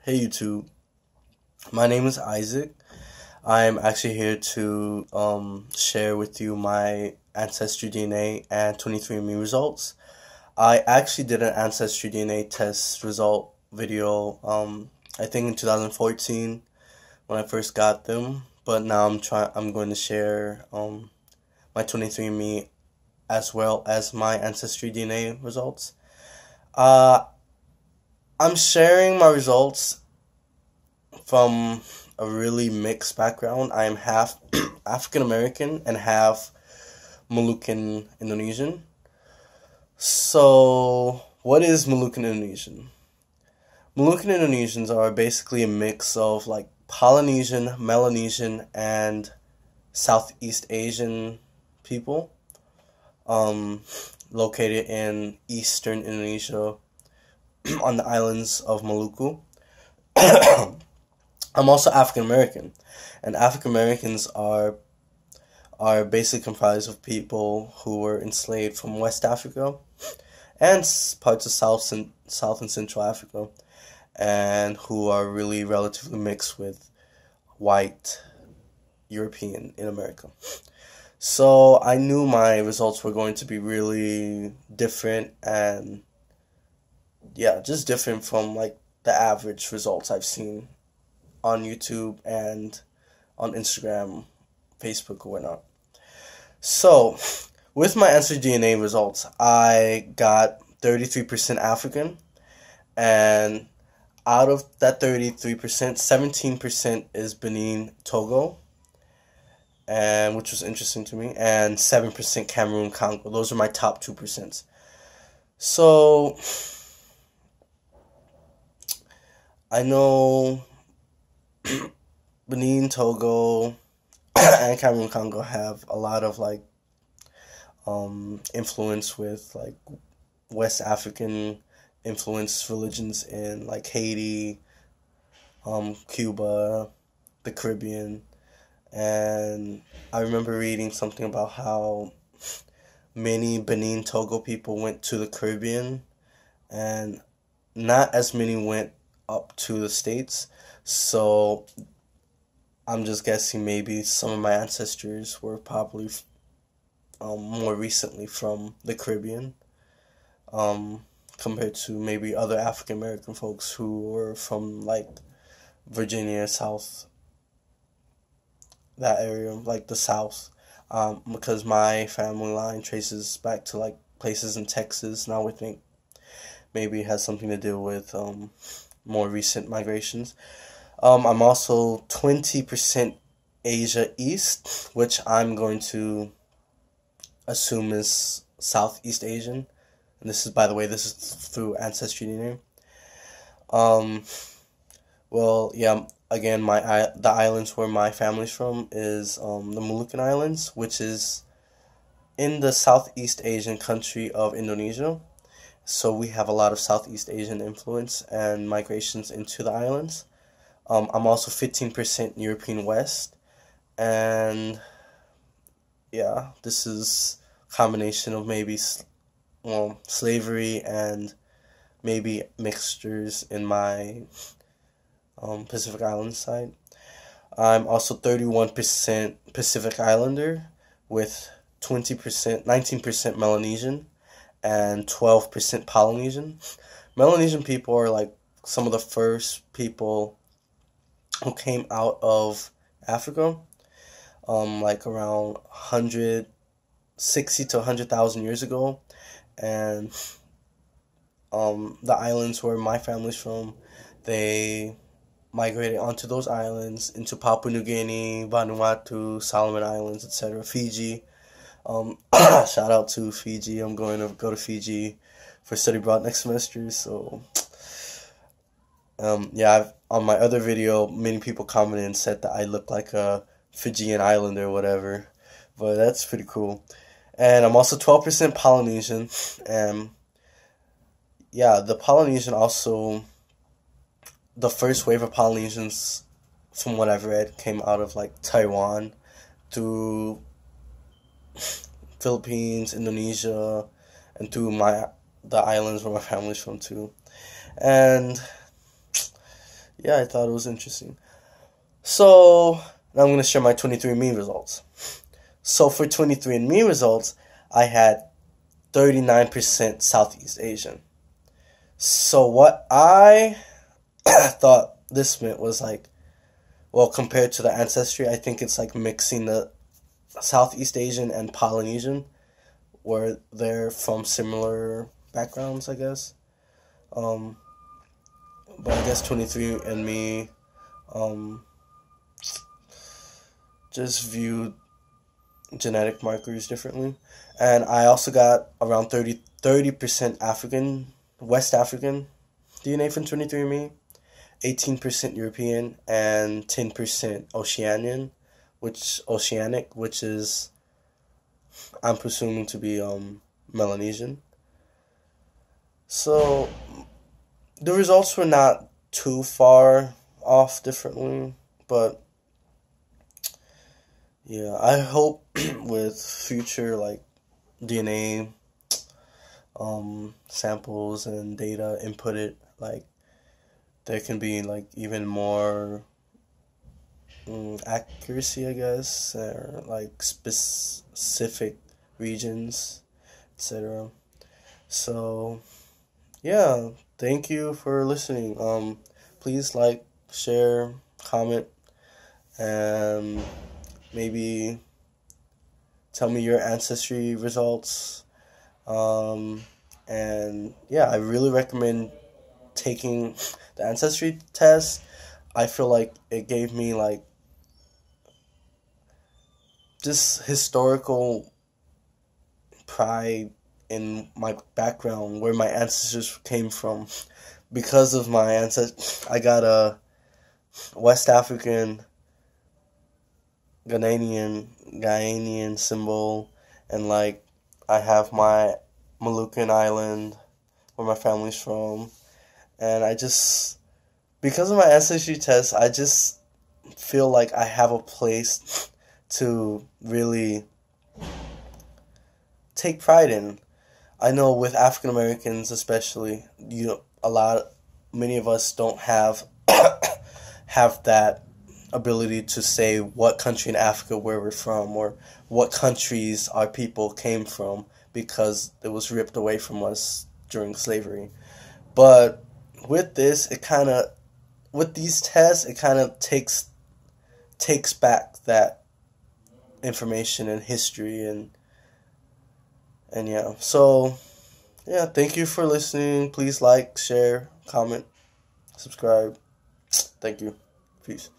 Hey YouTube, my name is Isaac. I'm actually here to share with you my AncestryDNA and 23andMe results. I actually did an AncestryDNA test result video, I think in 2014 when I first got them, but now I'm going to share my 23andMe as well as my AncestryDNA results. I'm sharing my results from a really mixed background. I am half African American and half Moluccan Indonesian. So, what is Moluccan Indonesian? Moluccan Indonesians are basically a mix of like Polynesian, Melanesian, and Southeast Asian people, located in eastern Indonesia on the islands of Maluku. I'm also African American, and African Americans are basically comprised of people who were enslaved from West Africa and parts of South and Central Africa, and who are really relatively mixed with white European in America. So I knew my results were going to be really different, and yeah, just different from like the average results I've seen on YouTube and on Instagram, Facebook, or whatnot. So, with my AncestryDNA results, I got 33% African, and out of that 33%, 17% is Benin, Togo, and which was interesting to me, and 7% Cameroon, Congo. Those are my top 2%. So, I know Benin, Togo, and Cameroon, Congo have a lot of like influence with like West African influenced religions in like Haiti, Cuba, the Caribbean, and I remember reading something about how many Benin, Togo people went to the Caribbean, and not as many went up to the States. So I'm just guessing maybe some of my ancestors were probably more recently from the Caribbean, compared to maybe other African American folks who were from like Virginia, South, that area, like the South, because my family line traces back to like places in Texas, and I would think maybe it has something to do with more recent migrations. I'm also 20% Asia East, which I'm going to assume is Southeast Asian. And this is, by the way, this is through AncestryDNA. Well, yeah, again, the islands where my family's from is the Moluccan Islands, which is in the Southeast Asian country of Indonesia. So we have a lot of Southeast Asian influence and migrations into the islands. I'm also 15% European West, and yeah, this is a combination of maybe slavery and maybe mixtures in my Pacific Island side. I'm also 31% Pacific Islander with 19% Melanesian, and 12% Polynesian. Melanesian people are like some of the first people who came out of Africa, like around 160 to 100,000 years ago, and the islands where my family's from, they migrated onto those islands into Papua New Guinea, Vanuatu, Solomon Islands, etc., Fiji. Shout out to Fiji. I'm going to go to Fiji for study abroad next semester. So, yeah, on my other video, many people commented and said that I look like a Fijian islander or whatever. But that's pretty cool. And I'm also 12% Polynesian. And yeah, the Polynesian also, the first wave of Polynesians, from what I've read, came out of like Taiwan through Philippines, Indonesia, and through the islands where my family's from too. And yeah, I thought it was interesting. So now I'm going to share my 23andMe results. So for 23andMe results, I had 39% Southeast Asian. So what I thought this meant was like, well, compared to the ancestry, I think it's like mixing the Southeast Asian and Polynesian, where they're from similar backgrounds, I guess. But I guess 23andMe just viewed genetic markers differently. And I also got around 30% African, West African DNA from 23andMe, 18% European, and 10% Oceanic, which is, I'm presuming to be Melanesian. So the results were not too far off differently, but yeah, I hope with future like DNA samples and data inputted, like there can be like even more accuracy, I guess, or like specific regions, etc. So yeah, thank you for listening. Please like, share, comment, and maybe tell me your ancestry results. And yeah, I really recommend taking the ancestry test. I feel like it gave me like just historical pride in my background, where my ancestors came from. Because of my ancestors, I got a West African Ghanaian symbol, and like I have my Moluccan island where my family's from, and I just, because of my ancestry test, I just feel like I have a place to really take pride in. I know with African Americans especially, many of us don't have have that ability to say what country in Africa where we're from, or what countries our people came from, because it was ripped away from us during slavery. But with this, with these tests, it kind of takes back that information and history, and yeah. So yeah, thank you for listening. Please like, share, comment, subscribe. Thank you. Peace.